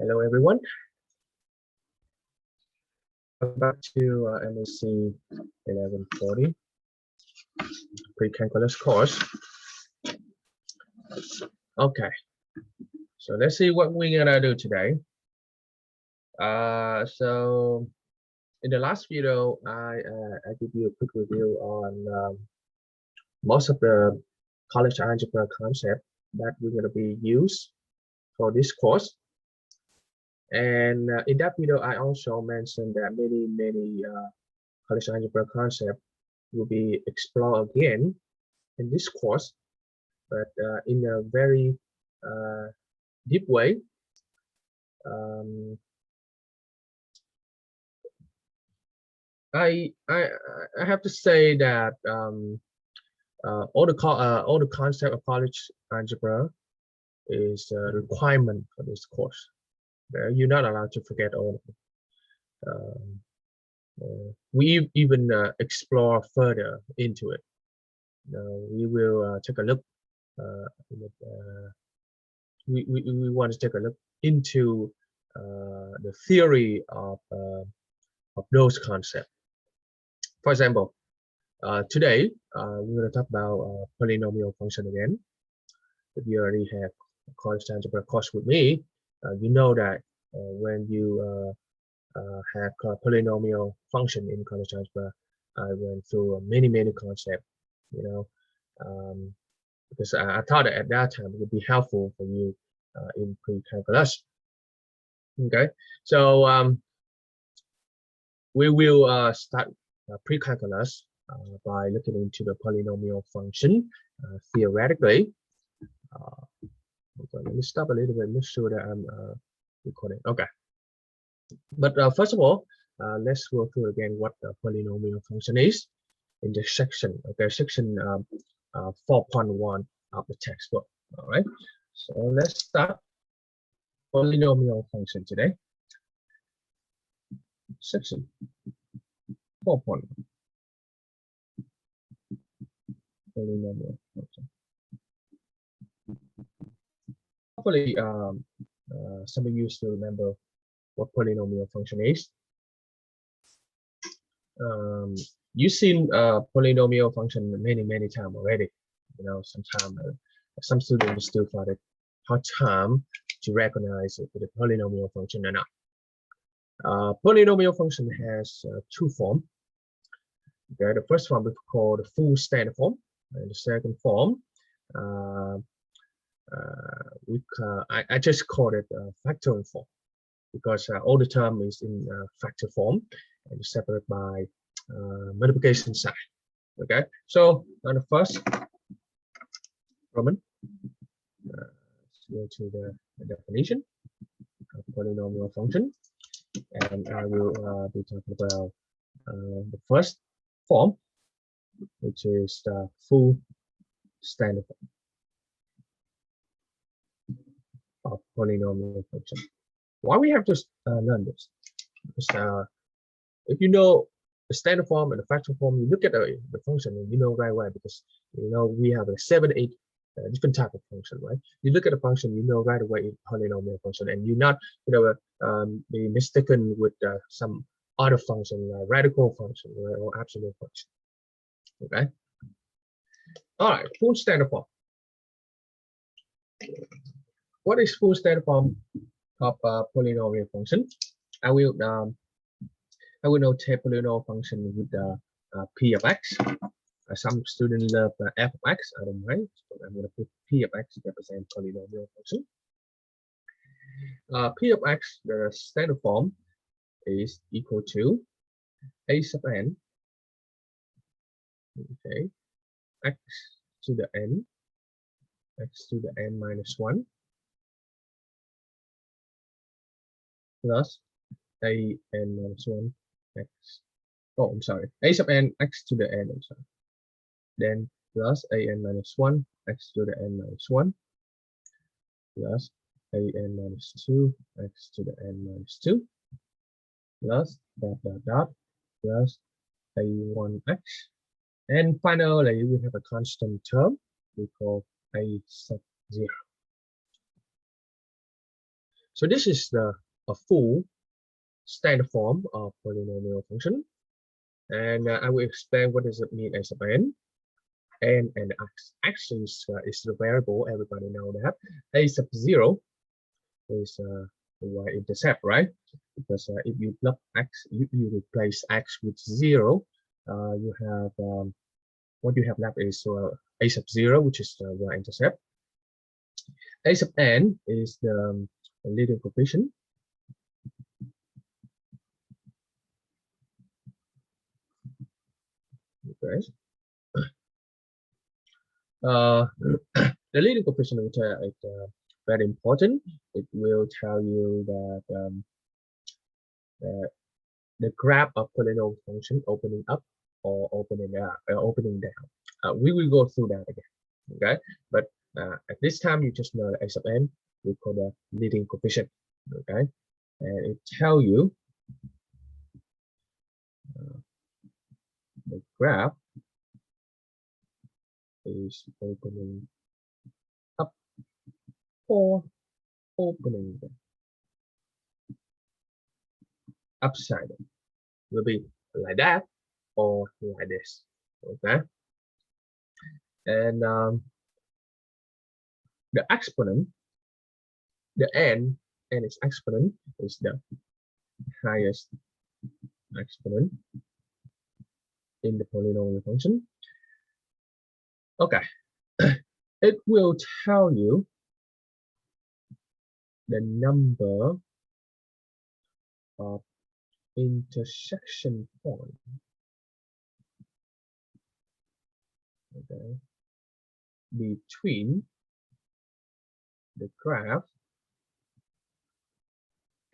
Hello, everyone. Welcome back to MAC1140 pre-calculus course. Okay, so let's see what we're gonna do today. So in the last video, I give you a quick review on most of the college algebra concept that we're gonna be used for this course. And in that video, I also mentioned that many college algebra concept will be explored again in this course, but in a very deep way. I have to say that all the concept of college algebra is a requirement for this course. You're not allowed to forget all of it. We even explore further into it. We will take a look. We want to take a look into the theory of those concepts. For example, today we're going to talk about polynomial function again. If you already have a college algebra course with me, you know that when you have a polynomial function in college algebra, I went through many concepts, because I thought that at that time it would be helpful for you in pre-calculus. Okay, so we will start pre-calculus by looking into the polynomial function theoretically. Let me stop a little bit, make sure that I'm recording. Okay, but first of all, let's go through again what the polynomial function is in the section. Okay, section 4.1 of the textbook. All right, so let's start polynomial function today. Section 4.1 polynomial function. Hopefully, some of you still remember what polynomial function is. You've seen polynomial function many times already. Sometimes some students still find it hard time to recognize if the polynomial function or not. Polynomial function has two forms. Okay, the first one we call the full standard form, and the second form I just call it factorial form, because all the term is in factor form and separate by multiplication sign. Okay, so on the first Roman, let's go to the definition of polynomial function, and I will be talking about the first form, which is the full standard form of polynomial function. Why we have to learn this? Because if you know the standard form and the factorial form, you look at the function and you know right away, because we have 7-8 different type of function, right? You look at the function, you know right away it's polynomial function, and you not be mistaken with some other function, radical function, right, or absolute function. Okay. All right, full standard form. What is full standard form of polynomial function? I will notate polynomial function with p of x. Some students love f of x. I don't mind. So I'm going to put p of x to represent polynomial function. P of x, the standard form, is equal to a sub n. Okay, x to the n, x to the n minus 1, plus a n minus 1 x. Oh, I'm sorry. A sub n x to the n. I'm sorry. Then plus a n minus 1 x to the n minus 1, plus a n minus 2 x to the n minus 2, plus plus a1 x, and finally we have a constant term we call a sub 0. So this is a full standard form of polynomial function, and I will explain what does it mean as a n. N and x is the variable. Everybody know that a sub 0 is the y-intercept, right? Because if you plug x, you replace x with 0, you have what you have left is a sub 0, which is the y-intercept. A sub n is the leading coefficient. Okay. The leading coefficient is very important. It will tell you that the graph of polynomial function opening up or opening down. We will go through that again. Okay, but at this time you just know that a sub n we call the leading coefficient. Okay, and it tell you the graph is opening up or opening down. Upside down will be like that or like this. Okay, and the exponent, the n and its exponent is the highest exponent in the polynomial function. Okay, it will tell you the number of intersection point, okay, between the graph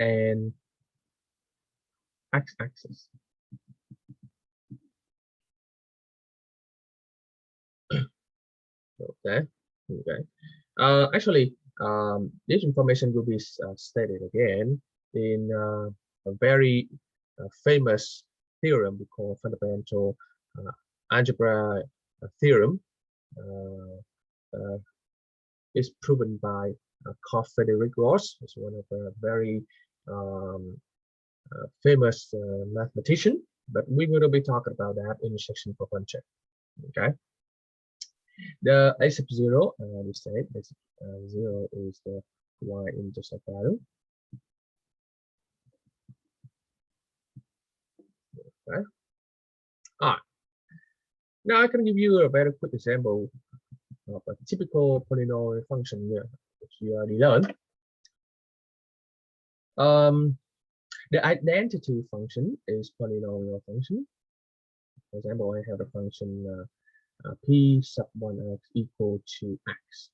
and x-axis. Okay. Actually, this information will be stated again in a very famous theorem we call fundamental algebra theorem. It's proven by Carl Frederick Ross. It's one of the very famous mathematician. But we're going to be talking about that in section for function. Okay. The a sub 0, we said a sub 0 is the y-intercept value. Okay. Now I can give you a very quick example of a typical polynomial function here, which you already learned. The identity function is polynomial function. For example, I have a function p sub 1x equal to x.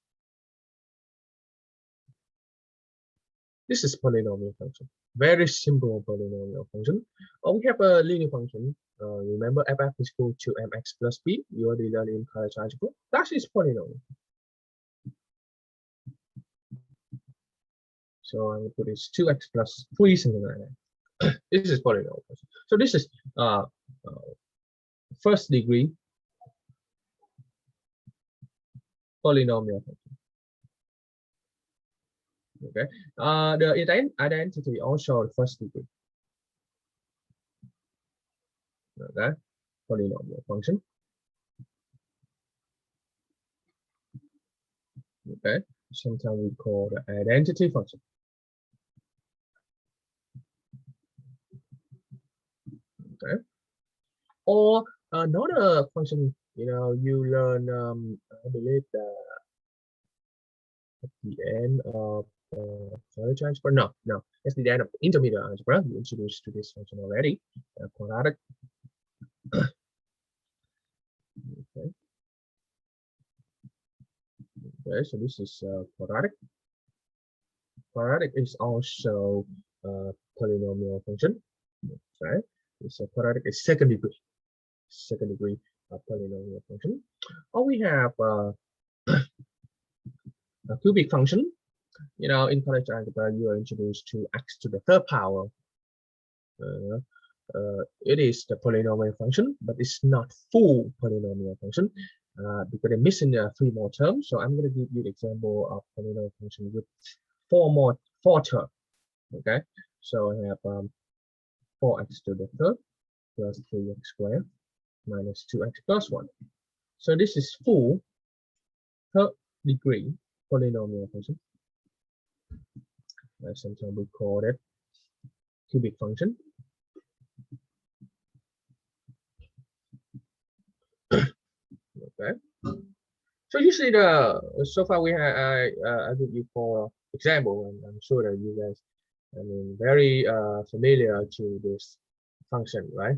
This is polynomial function. Very simple polynomial function. Or we have a linear function. Remember f is equal to mx plus b. You already learned in college algebra. That is polynomial. So I'm going to put this 2x plus 3, something like that. This is polynomial function. So this is first degree polynomial function. Okay. The identity also first degree. Okay. Polynomial function. Okay. Sometimes we call the identity function. Okay. Or another function, you learn, I believe that at the end of college algebra. No, it's the end of intermediate algebra. We introduced to this function already. Quadratic. Okay. Okay, so this is quadratic. Quadratic is also a polynomial function. Okay, it's a quadratic is second degree polynomial function. Or we have a cubic function. In college algebra, you are introduced to x to the third power. It is the polynomial function, but it's not full polynomial function because they're missing 3 more terms. So I'm going to give you the example of polynomial function with 4 terms. Okay, so I have 4x to the third plus 3x squared minus 2x plus 1. So this is full third degree polynomial function. Sometimes we call it cubic function. Okay. So usually so far we have I give you for example, and I'm sure that you guys very familiar to this function, right?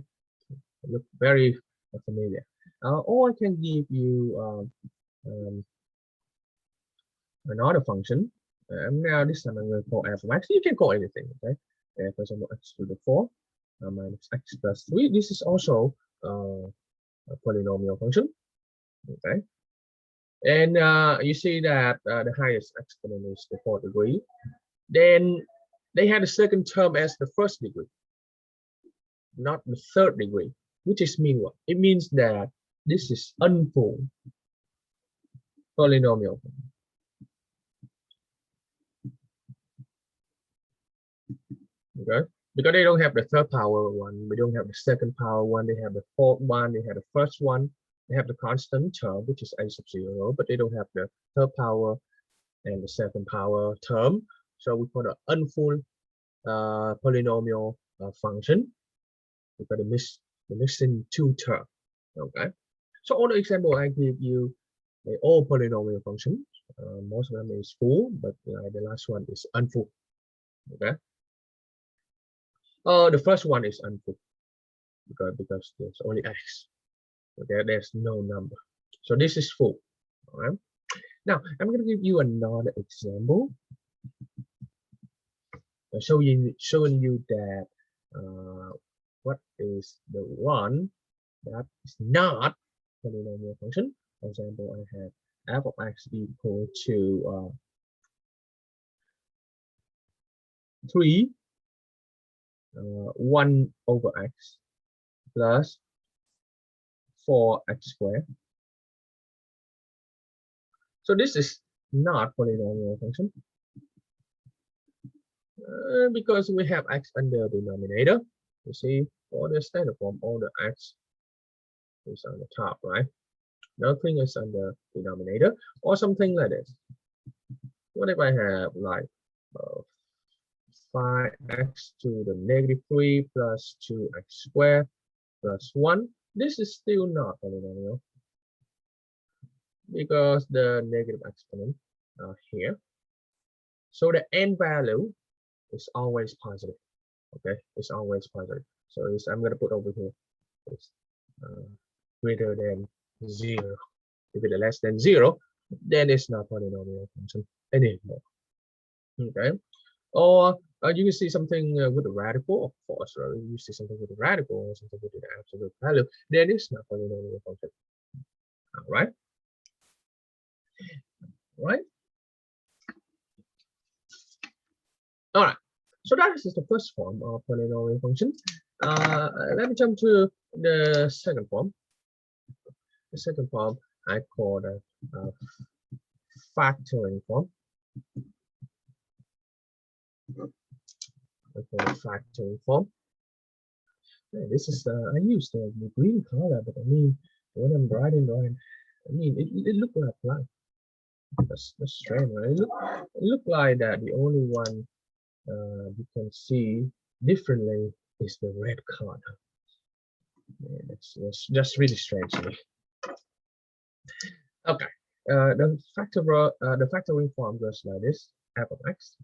Look very familiar. Or I can give you another function. Now this time I'm going to call f of x. You can call anything, okay? For example, x to the 4 minus x plus 3. This is also a polynomial function, okay? And you see that the highest exponent is the 4th degree. Then they had the second term as the 1st degree, not the 3rd degree, which is mean what? It means that this is unfull polynomial. Okay, because they don't have the 3rd power one, we don't have the 2nd power one, they have the 4th one, they have the 1st one, they have the constant term, which is a sub 0, but they don't have the 3rd power and the 2nd power term. So we call it unfull polynomial function because the missing 2 term. Okay, so all the example I give you, they all polynomial functions. Most of them is full, but the last one is unfull. Okay. The first one is unfull because there's only x. Okay, there's no number. So this is full. All right. Now I'm going to give you another example, showing you that what is the one that is not polynomial function. For example, I have f of x equal to 3 1 over x plus 4x squared. So this is not polynomial function because we have x under the denominator. You see, for the standard form, all the x is on the top, right? Nothing is on the denominator, or something like this. What if I have like 5x to the negative 3 plus 2x squared plus 1? This is still not polynomial because the negative exponent are here. So the end value is always positive. Okay, it's always positive. So I'm going to put over here it's greater than 0. If it is less than 0, then it's not polynomial function anymore. Okay, or you can see something with a radical, of course, or you see something with a radical or something with an absolute value, then it's not polynomial function. All right. Right. All right. So that is the first form of polynomial function. Let me jump to the second form. The second form I call the factoring form. I call it factoring form. Okay, this is I use the green color, but I mean when I'm writing, I mean it looked like black. That's strange, right? It look like that. The only one you can see differently is the red color. Yeah, that's just really strange to me. Okay, the factoring form goes like this: f of x.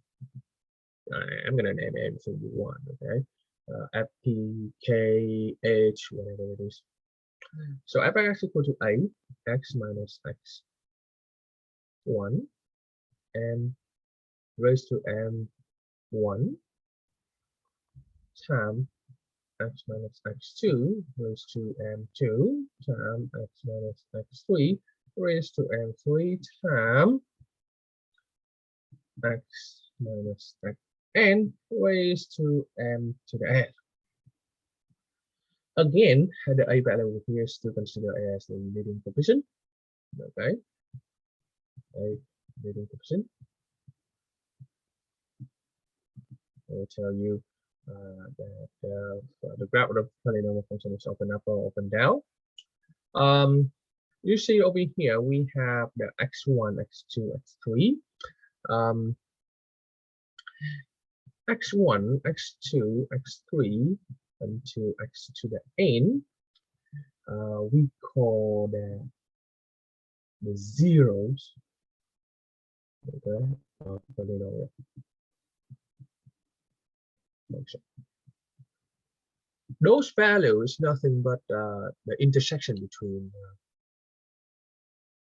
I'm gonna name everything you want. Okay, f, p, k, h, whatever it is. So f of x equal to a, x minus x 1, and raised to m1 times x minus x2 raised to m2 times x minus x3 raised to m3 times x minus x n raised to m to the n. Again, the a value here is to consider as the leading coefficient. Okay, a leading coefficient. It will tell you that the graph of the polynomial function is up and up or up and down. You see over here we have the x1, x2, x3. X1, x2, x3 until x to the n. We call that the zeros. Okay, of polynomial function. Those values nothing but the intersection between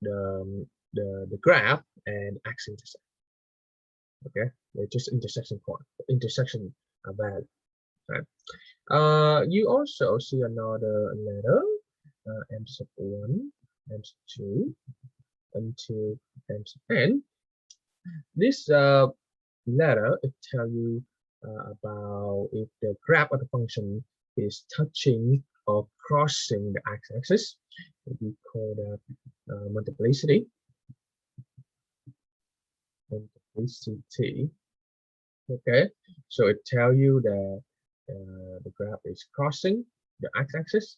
the graph and x-intercept. Okay, they're just intersection point, intersection value. Right. You also see another letter, m1, m2 until m(n). This letter it tell you about if the graph of the function is touching or crossing the x-axis. We call that multiplicity. Multiplicity. Okay, so it tell you that the graph is crossing the x-axis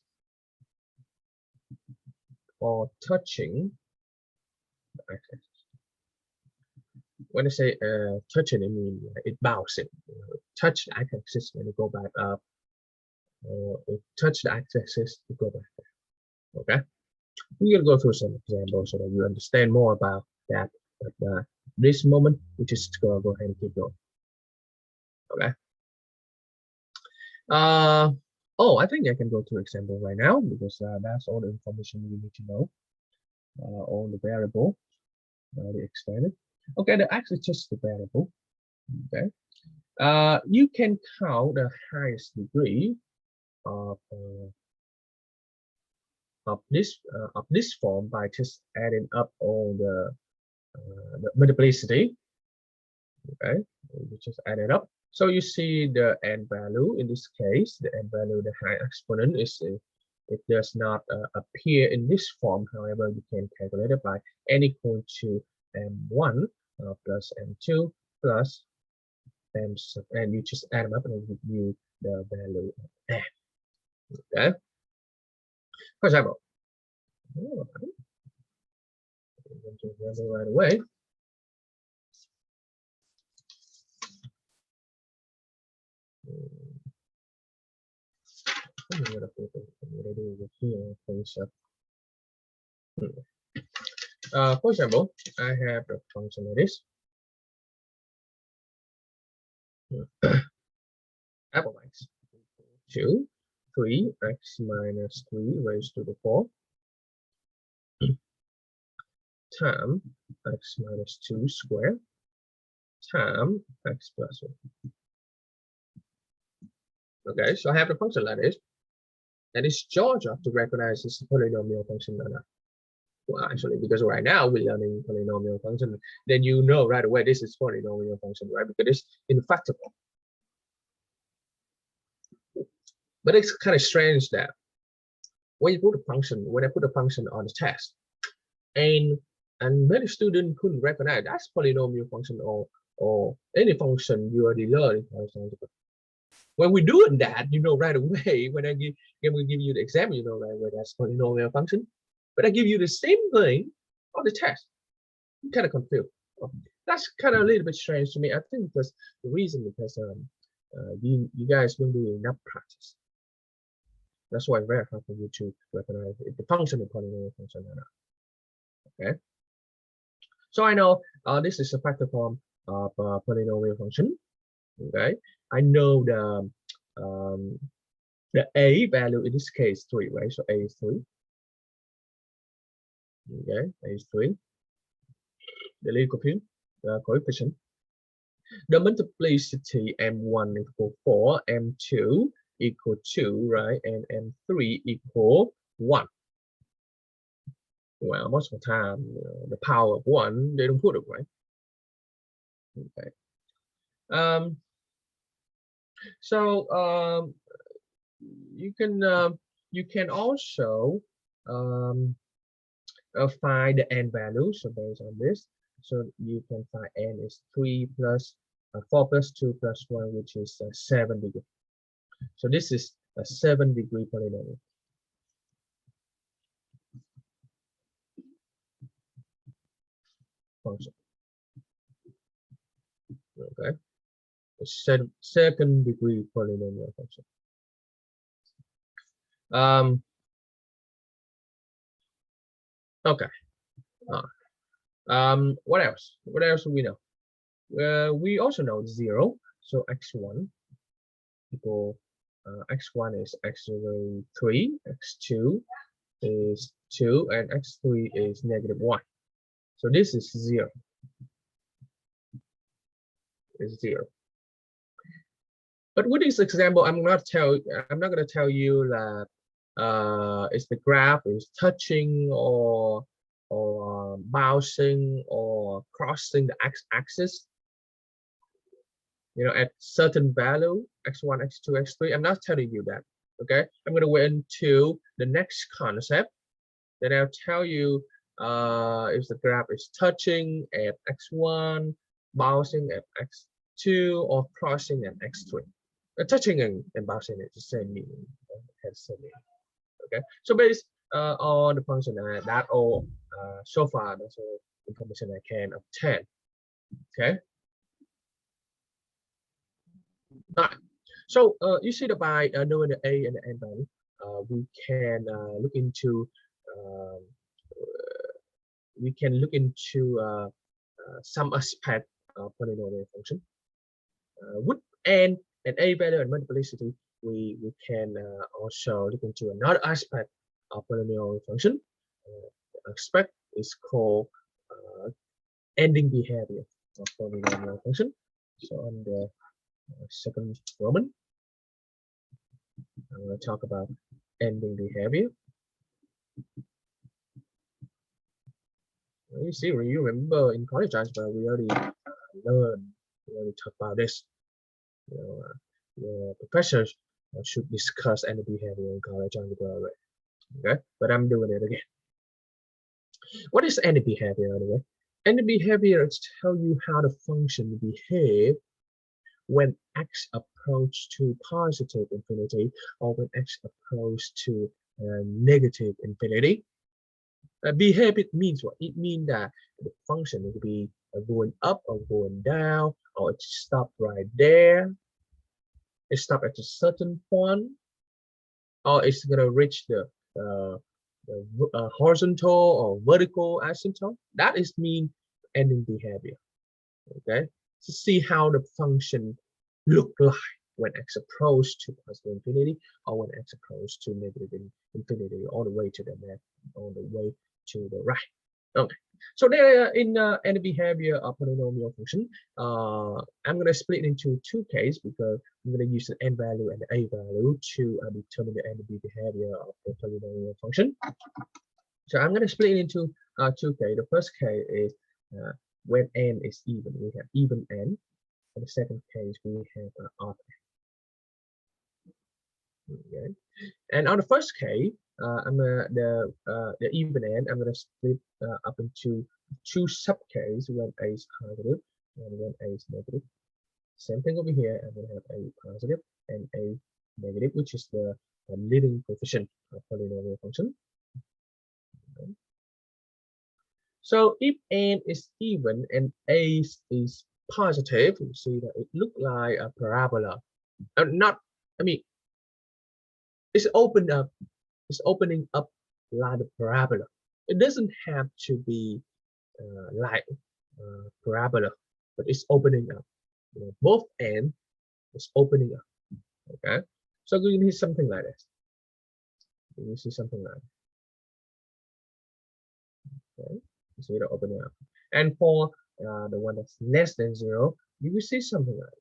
or touching the x-axis. When I say touching, I mean it bouncing. Touch the x-axis and it go back up, or it touch the x-axis to go back down. Okay, we're gonna go through some examples so that you understand more about that. But this moment, we just gonna go ahead and keep going. Okay. Oh, I think I can go to example right now because that's all the information you need to know. All the variable, the expanded. Okay, the x is just the variable. Okay. You can count the highest degree of this form by just adding up all the multiplicity. Okay, we just add it up. So you see the n value in this case, the n value, the high exponent is it does not appear in this form. However, you can calculate it by n equal to m1 plus m2 plus m sub n. You just add them up and it will give you the value of n. Okay. For example, I'm going to example right away. For example, I have a function like this. F of x equal to 3x minus 3 raised to the 4 times x minus 2 squared times x plus 1. Okay, so I have the function like this, and it's your job to recognize this polynomial function or not. Well, actually, because right now we're learning polynomial function, then you know right away this is polynomial function, right? Because it's infactorable. But it's kind of strange that when you put a function, when I put a function on the test, and many students couldn't recognize that's polynomial function or any function you already learned. When we're doing that, you know right away. When we give you the example, you know right away that's polynomial function. But I give you the same thing on the test. I'm kind of confused. That's kind of a little bit strange to me. I think because the reason because you guys don't do enough practice. That's why it's very hard for you to recognize if the function is polynomial function or not. Okay. So I know this is a factor form of polynomial function. Okay. I know the a value in this case 3, right? So a is 3. Okay, a is 3. The leading coefficient. The multiplicity m1 equal 4, m2 equal 2, right? And m3 equal 1. Well, most of the time, the power of 1, they don't put it, right? Okay. So you can also find the n value. So based on this, so you can find n is 3 plus 4 plus 2 plus 1, which is 7 degree. So this is a 7-degree polynomial function. Okay, a second-degree polynomial function. Okay. What else? What else do we know? We also know 0. So x1 equal x1 is x0 3, x2 is 2, and x3 is -1. So this is 0. Is 0. But with this example, I'm not going to tell you that is the graph is touching or bouncing or crossing the x-axis, you know, at certain value x1, x2, x3. I'm not telling you that. Okay, I'm going to wait until the next concept. Then I'll tell you if the graph is touching at x1, bouncing at x2, or crossing at x3. Touching and bouncing is the same meaning. Has the same meaning. Okay, so based on the function that all so far, that's all information I can obtain. Okay. Right. So you see that by knowing the a and the n value, we can look into some aspect of polynomial function. With n and a value and multiplicity, we can also look into another aspect of polynomial function. The aspect is called ending behavior of polynomial function. So on the second Roman, I'm going to talk about ending behavior. You see, you remember in college algebra, we already talked about this. You know, the professors should discuss ending behavior in college algebra already. Okay, but I'm doing it again. What is ending behavior anyway? Ending behavior is tell you how the function behave when x approach to positive infinity or when x approach to negative infinity. Behavior means what? It means that the function will be going up or going down, or it stopped right there. It stopped at a certain point, or it's gonna reach the horizontal or vertical asymptote. That is mean ending behavior. Okay, to see how the function look like when x approach to positive infinity or when x approach to negative infinity, all the way to the left, all the way to the right. Okay, so there in any behavior of polynomial function, I'm going to split into two cases because I'm going to use the n value and the a value to determine the end behavior of the polynomial function. So I'm going to split it into two cases. The first case is when n is even, we have even n. And the second case, we have odd n. Okay. And on the first case, the even n, I'm going to split up into two subcases when a is positive and when a is negative. Same thing over here. I'm going to have a positive and a negative, which is the leading coefficient of polynomial function. Okay. So if n is even and a is positive, you see that it looks like a parabola. It's opened up. It's opening up like a parabola. It doesn't have to be like parabola, but it's opening up. You know, both ends is opening up. Okay, so you need something like this. You see something like this. Okay, you see it opening up. And for the one that's less than 0, you will see something like this.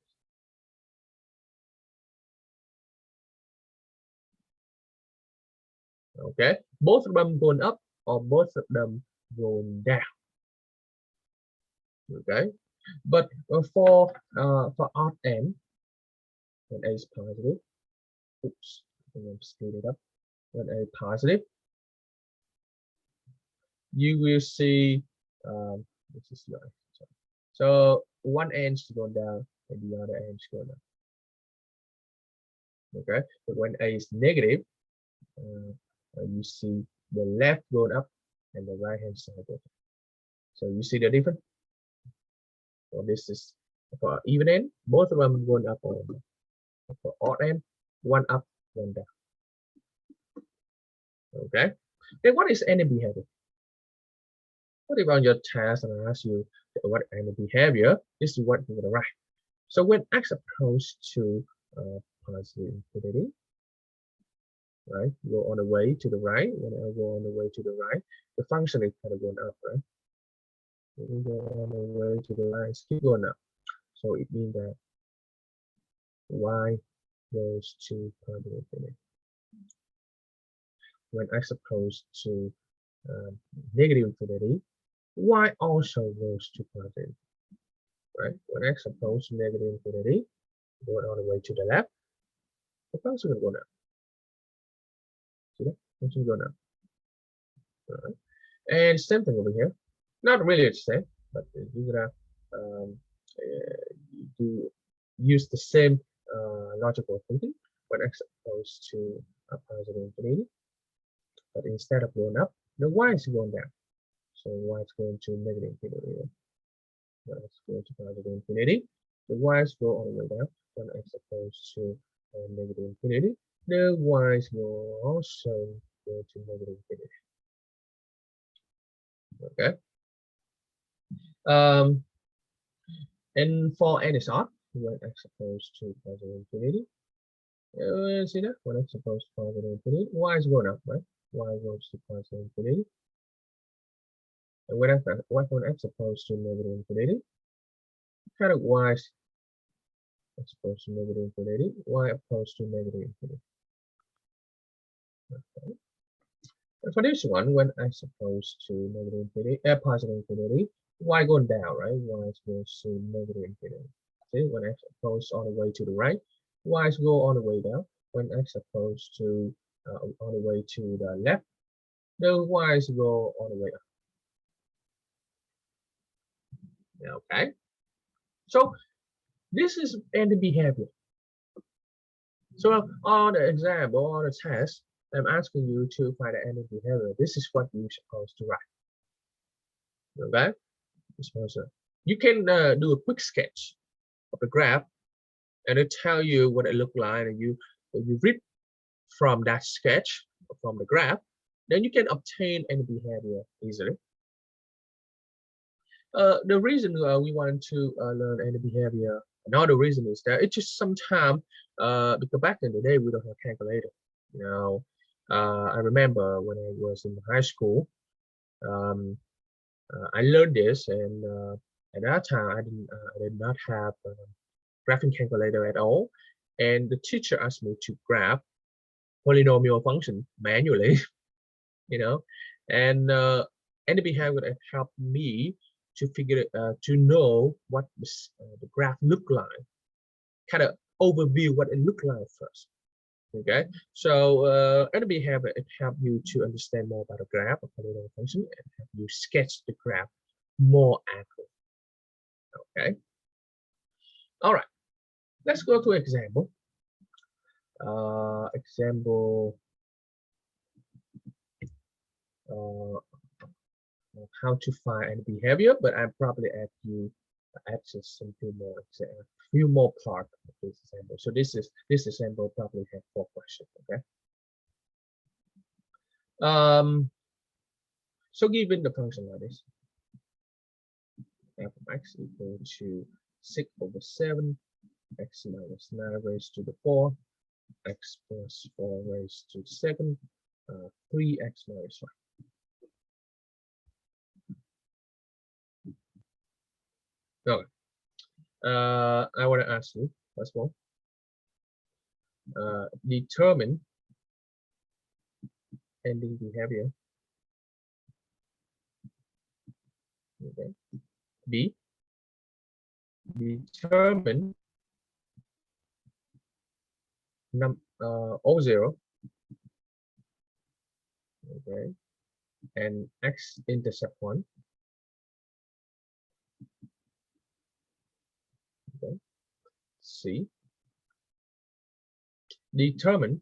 Okay, both of them going up or both of them going down. Okay, but for odd n, when a is positive, oops, I'm going to speed it up. When a positive, you will see this is right. So one end is going down and the other end is going up. Okay, but when A is negative, you see the left going up and the right hand side going up. So you see the difference. So this is for even end, both of them going up or down. For odd end, one up, one down. Okay. Then what is any behavior? What if on your test and I ask you what any behavior? This is what you're gonna write. So when x approaches to positive infinity, right? Go on the way to the right. When I go on the way to the right, the function is kind of going up, right? We go on the way to the right, keep going up. So it means that y goes to positive infinity. When x approaches to negative infinity, y also goes to positive, right? When x approaches negative infinity, going all the way to the left, the function is going up. See that? Function going up. All right. And same thing over here. Not really the same, but you're gonna do use the same logical thinking when x goes to a positive infinity. But instead of going up, the y is going down. So y is going to negative infinity. When x goes to positive infinity, the y's go all the way down. When x goes to negative infinity, the y's will also go to negative infinity. Okay. And for n is odd, when x goes to positive infinity, see that? When x goes to positive infinity, y is going up, right? Y goes to positive infinity. And when x goes to negative infinity, kind of y is opposed to negative infinity, y opposed to negative infinity. Okay. And for this one, when x opposed to negative infinity, positive infinity, y going down, right? Y is goes to negative infinity. See, when x opposed all the way to the right, y is go all the way down. When x opposed to all the way to the left, the y is go all the way up. Okay. So this is any behavior. So on the example, on the test, I'm asking you to find any behavior. This is what you're supposed to write. Okay? You can do a quick sketch of the graph and it tell you what it look like, and you read from that sketch from the graph, then you can obtain any behavior easily. The reason we want to learn any behavior, another reason is that it's just sometimes because back in the day we don't have calculator. You know, I remember when I was in high school, I learned this, and at that time I did not have a graphing calculator at all, and the teacher asked me to graph polynomial function manually, you know, and any behavior that helped me to figure to know what the graph look like, kind of overview what it looked like first. Okay, so any behavior it help you to understand more about the graph of polynomial function and help you sketch the graph more accurately. Okay, all right, let's go to example. Example how to find any behavior, but I probably add just some few more parts of this example. So this example probably have 4 questions. Okay. So given the function like this, f of x equal to 6/7, x minus 9 raised to the 4, x plus 4 raised to 7, 3x minus 1. Okay. I want to ask you, first of all, determine ending behavior. Okay. B, determine O0, okay, and x-intercept 1. Okay. C. Determine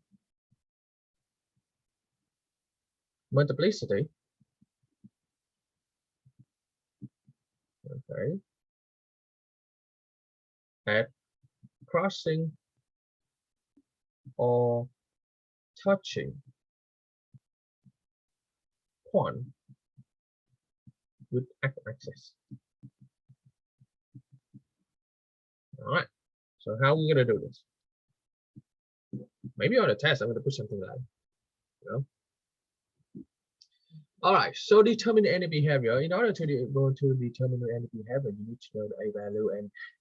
multiplicity, okay, at crossing or touching point with x-axis. All right. So how are we gonna do this? Maybe on a test, I'm gonna put something like, you know. All right. So determine any behavior. In order to be able to determine any behavior, you need to know the a-value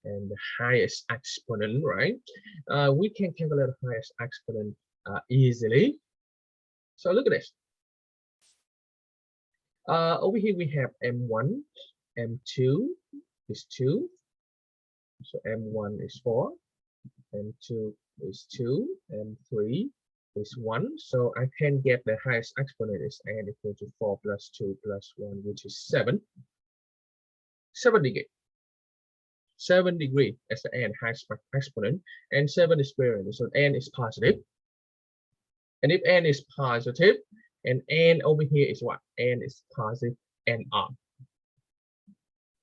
and the highest exponent, right? We can calculate the highest exponent easily. So look at this. Over here we have m1, m2 is 2, so m1 is 4, m2 is 2, m3 is 1. So I can get the highest exponent is n equal to 4 plus 2 plus 1, which is 7. 7 degree. 7 degree as the n highest exponent, and 7 is greater, so n is positive. And if n is positive, and n over here is what? N is positive and odd,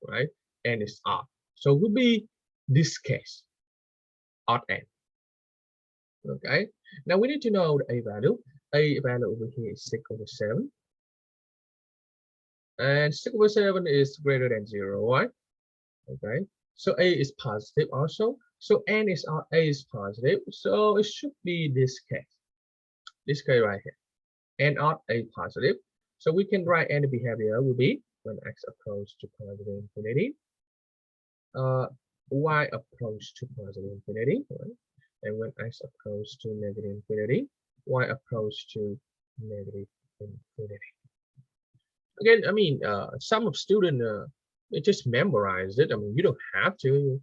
right? N is odd. So it would be this case, odd n. Okay. Now we need to know the a-value. A-value over here is 6/7. And 6/7 is greater than 0, right? Okay. So a is positive also. So n is odd, a is positive. So it should be this case. This case right here. N odd, a positive. So we can write any behavior will be when x approaches to positive infinity, y approaches to positive infinity, right? And when x approaches to negative infinity, y approaches to negative infinity. Again, I mean, some of students they just memorize it. I mean, you don't have to.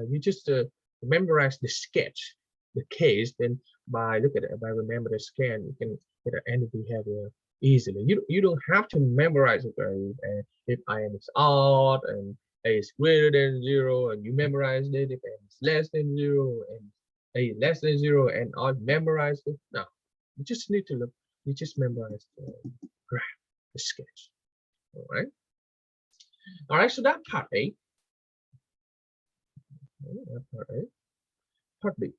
You just memorize the sketch, the case. Then by look at it, by remember the scan, you can get any behavior easily. You don't have to memorize it. If n is odd and a is greater than 0, and you memorize it. If n is less than 0 and a is less than 0 and odd, memorize it. No, you just need to look. You just memorize the graph, the sketch. All right. All right. So that part A. Part A. Part B.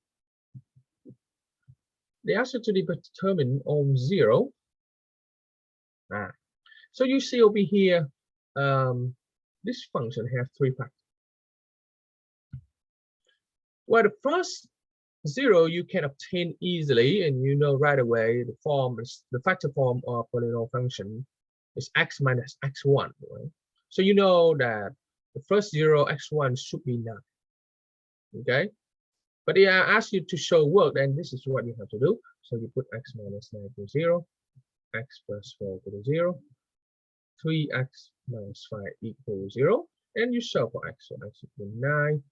They ask you to determine on 0. So you see over here, this function has 3 factors. Well, the first 0 you can obtain easily, and you know right away the form is the factor form of polynomial function is x minus x1. Right? So you know that the first 0 x1 should be 9. Okay. But if I ask you to show work, then this is what you have to do. So you put x minus 9 to 0, x plus 4 to 0, 3x minus 5 equals 0, and you solve for x. So x equals 9.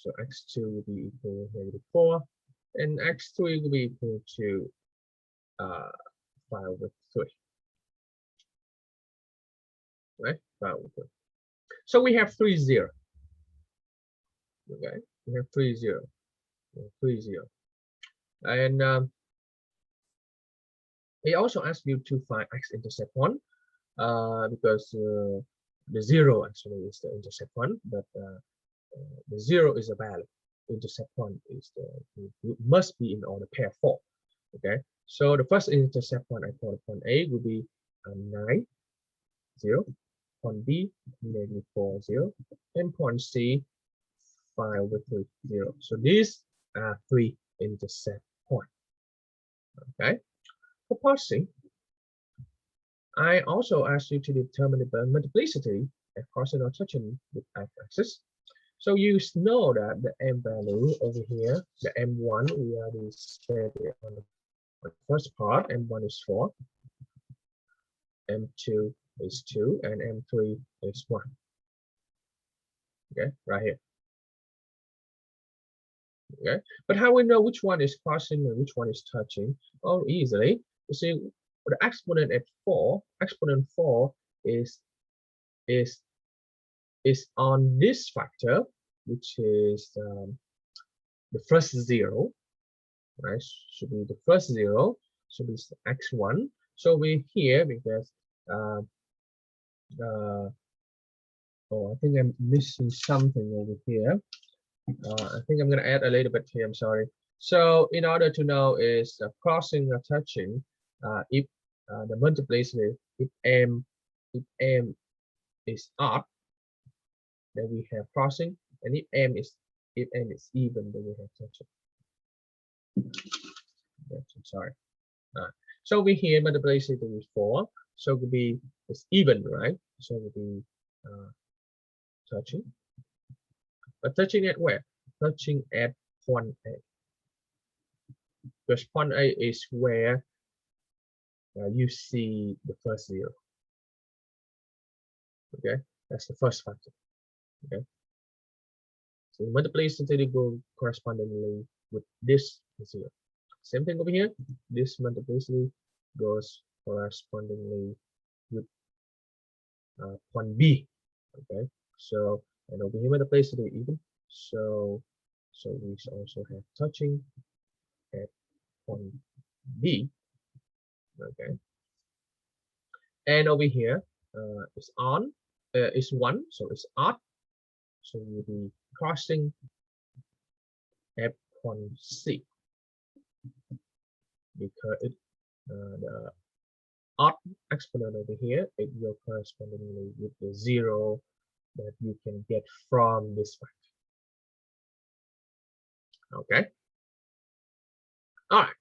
So x2 will be equal to -4, and x3 will be equal to 5/3. Right? 5/3. So we have 3, 0. Okay, we have 3, 0. 3, 0. And they also ask you to find x-intercept one, because the 0 actually is the intercept one, but the 0 is a value. Intercept one is must be in order pair form. Okay, so the first intercept one I call point A will be 9, 0. Point B -4, 0, and point C 5/3, 0. So these are 3 intercept points. Okay. For part C, I also asked you to determine the multiplicity at crossing or touching with x-axis. So you know that the m value over here, the m1, we already said it on the first part, m1 is 4, m2 is 2, and m3 is 1. Okay, right here. Okay, but how we know which one is crossing and which one is touching? Oh, easily. You see, the exponent at 4, exponent 4 is on this factor, which is the first 0, right? Should be the first 0, should be x1. So we're here because oh, I think I'm missing something over here. I think I'm going to add a little bit here. I'm sorry. So in order to know is crossing or touching, if the multiplicity, if m is odd, then we have crossing, and if m is even, then we have touching. Yes, I'm sorry. So we here multiplicity is 4, so it will be it's even, right? So it will be touching. But touching at where? Touching at point A. Because point A is where you see the first 0. Okay, that's the first factor. Okay, so multiplicity go correspondingly with this 0. Same thing over here. This multiplicity goes correspondingly with point B. Okay, so and over here multiplicity even. So we also have touching at point B. Okay, and over here it's on, it's 1, so it's odd. So we'll be crossing at point C because it the odd exponent over here, it will correspondingly with the 0 that you can get from this factor. Okay. All right.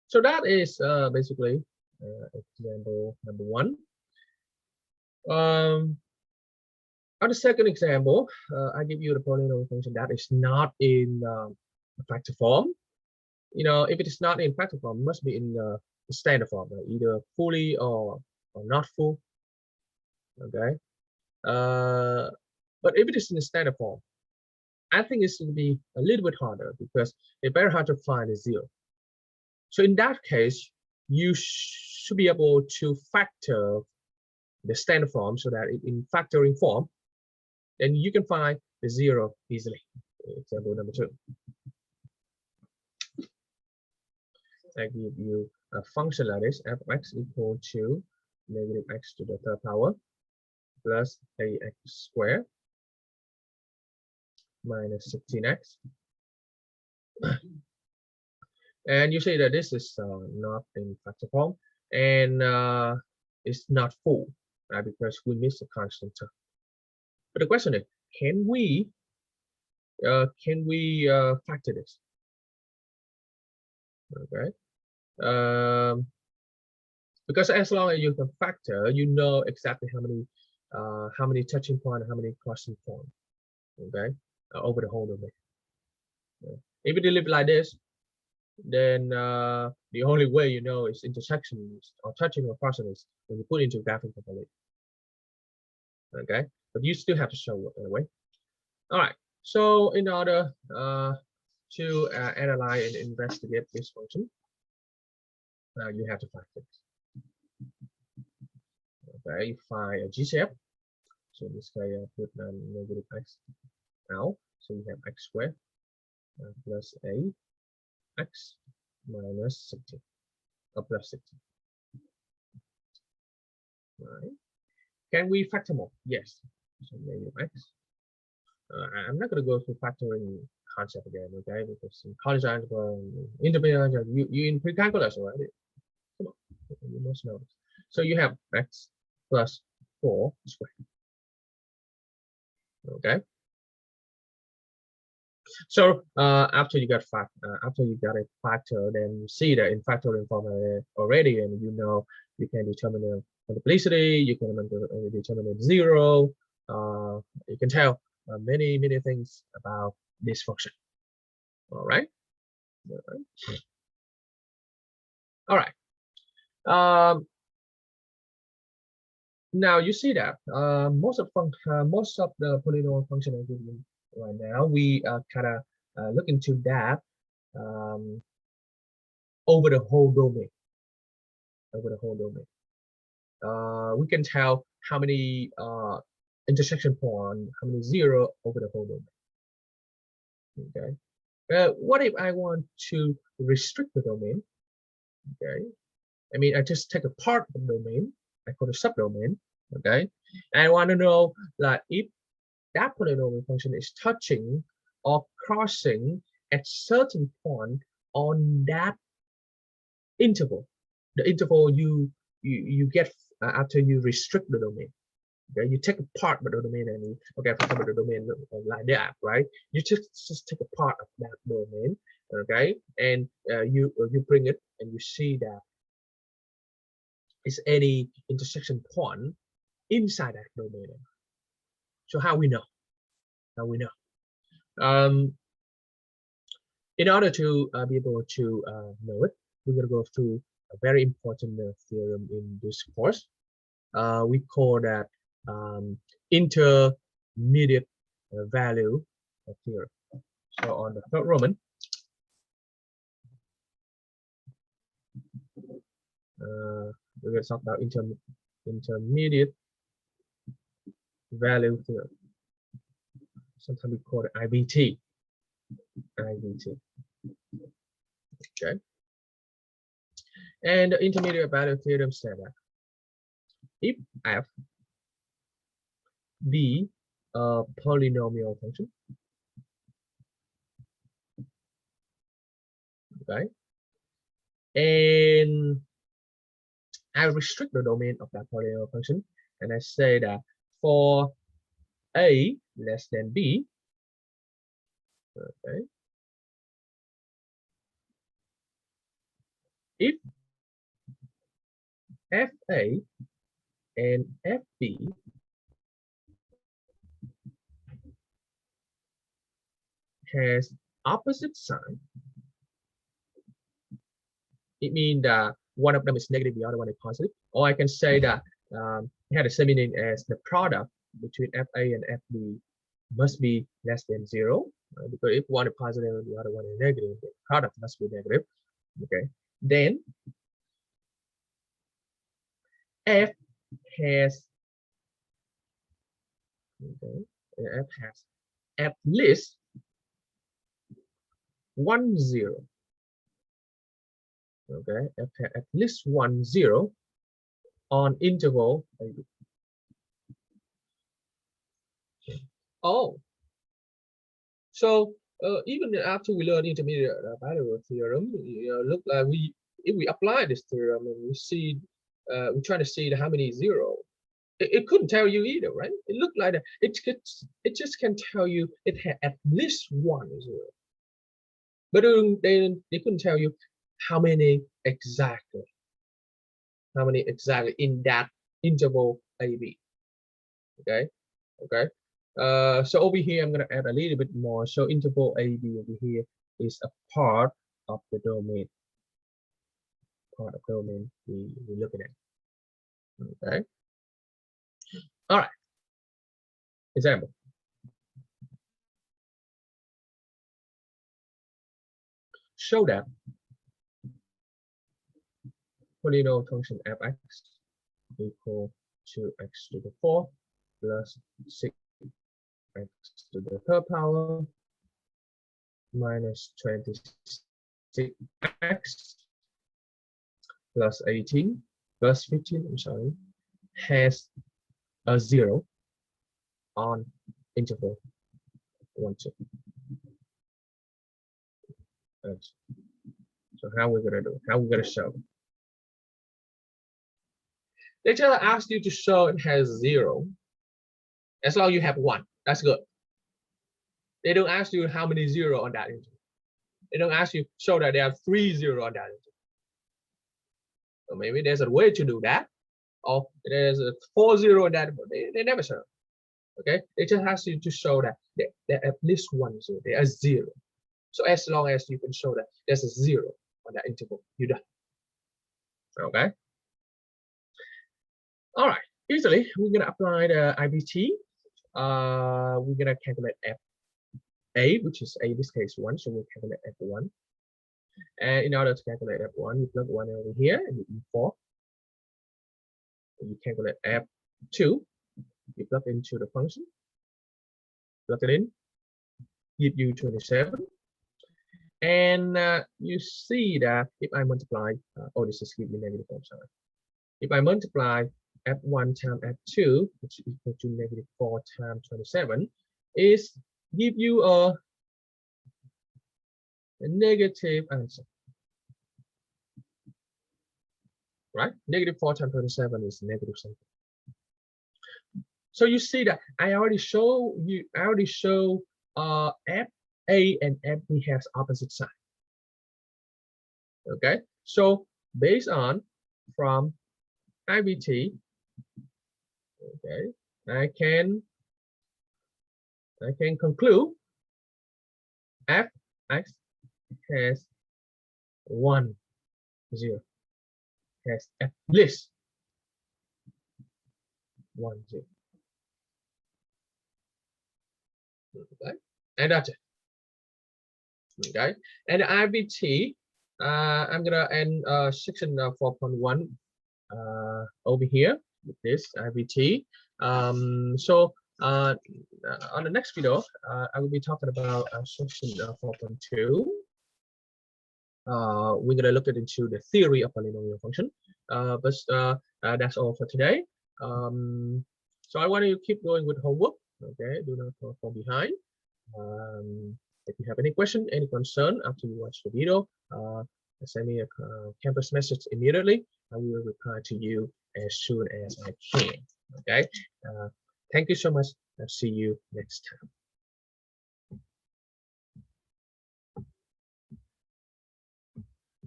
So that is basically example number 1. On the second example, I give you the polynomial function that is not in factor form. You know, if it is not in factor form, it must be in standard form, right? Either fully or not full. Okay. But if it is in the standard form, I think it's going to be a little bit harder because it's very hard to find a 0. So in that case, you should be able to factor the standard form so that in factoring form, then you can find the 0 easily. Example number 2. I give you a function like this: f of x equal to negative x to the third power plus ax squared minus 16x. And you say that this is not in factor form, and it's not full, right? Because we miss a constant term. But the question is, can we factor this? Okay. Because as long as you can factor, you know exactly how many touching points, how many crossing points, okay, over the whole domain. If you deliver like this, then the only way you know is intersections or touching or crossing is when you put into graphic calculator. Okay, but you still have to show it anyway. All right. So in order to analyze and investigate this function, now you have to factor it. Okay, you find a g-shape. So in this case, I put negative x now. So you have x squared plus a x minus 16 or plus 16. Right. Can we factor more? Yes. So negative x. I'm not going to go through factoring concept again, okay? Because in college algebra, intermediate algebra, you in pre-calculus already. Come on, you must know this. So you have x plus 4 squared. Okay. So after you got a factor, then you see that in factoring form already, and you know you can determine the multiplicity, you can determine the 0. You can tell many things about this function. All right. All right. Now you see that most of the polynomial function I'm giving you right now, we kind of look into that over the whole domain. We can tell how many intersection points, how many 0 over the whole domain. Okay. What if I want to restrict the domain? Okay. I mean, I just take a part of the domain. I call it subdomain. Okay. And I want to know that if that polynomial function is touching or crossing at certain point on that interval, the interval you get after you restrict the domain. Okay, you take a part of the domain and okay, for example, the domain like that, right? You just take a part of that domain, okay, and you bring it and you see that is any intersection point inside that domain. So how we know? How we know? In order to be able to know it, we're going to go through a very important theorem in this course. We call that intermediate value theorem. So on the third Roman, we're going to talk about intermediate value theorem. Sometimes we call it IVT. IVT. Okay. And the intermediate value theorem said that if f be a polynomial function, okay, and I restrict the domain of that polynomial function, and I say that for a less than b, okay, if fa and fb has opposite sign, it means that one of them is negative, the other one is positive. Or I can say that it had the same meaning as the product between fa and fb must be less than 0, right? Because if one is positive and the other one is negative, the product must be negative. Okay, then f has at least 1 0. Okay, f has at least 1 0 on interval AB. Oh, so even after we learn intermediate value theorem, look like if we apply this theorem and we see we're trying to see how many zero, it couldn't tell you either, right? It looked like that. It just can tell you it had at least 1 0, but they couldn't tell you how many exactly in that interval AB. Okay. So over here, I'm going to add a little bit more. So interval AB over here is a part of the domain. Part of the domain we're looking at. Okay. All right. Example. Show that polynomial function fx equal to x to the 4 plus 6x to the third power minus 26x plus 18 plus 15, I'm sorry, has a 0 on interval 1, 2. So how we're gonna do? How we're gonna show? They just ask you to show it has 0. As long as you have 1, that's good. They don't ask you how many 0 on that interval. They don't ask you show that there are 3 0 on that interval. So maybe there's a way to do that, or there's a 4 0 on that, but they never show. Okay, they just ask you to show that there at least 1 0. There are 0. So as long as you can show that there's a 0 on that interval, you're done. Okay. All right. Usually we're gonna apply the IVT. We're gonna calculate fa, which is a in this case 1. So we'll calculate f1. And in order to calculate f1, you plug 1 over here and you e4. You calculate f2. You plug into the function. Plug it in. give you 27. And you see that if I multiply, this is give you negative 4 times. If I multiply F1 times F2, which is equal to negative 4 times 27, is give you a negative answer. Right? Negative 4 times 27 is negative something. So you see that I already show F A and F B has opposite sign. Okay, so based on from IVT, okay, I can conclude F X has 1, 0, has at least 1, 0. Okay, and that's it. Okay, and the IVT, I'm gonna end section 4.1 over here with this IVT. So on the next video, I will be talking about section 4.2. We're gonna look into the theory of polynomial function. But that's all for today. So I want you to keep going with homework. Okay, do not fall behind. If you have any question, any concern after you watch the video, send me a campus message immediately. I will reply to you as soon as I can. Okay. Thank you so much. I'll see you next time.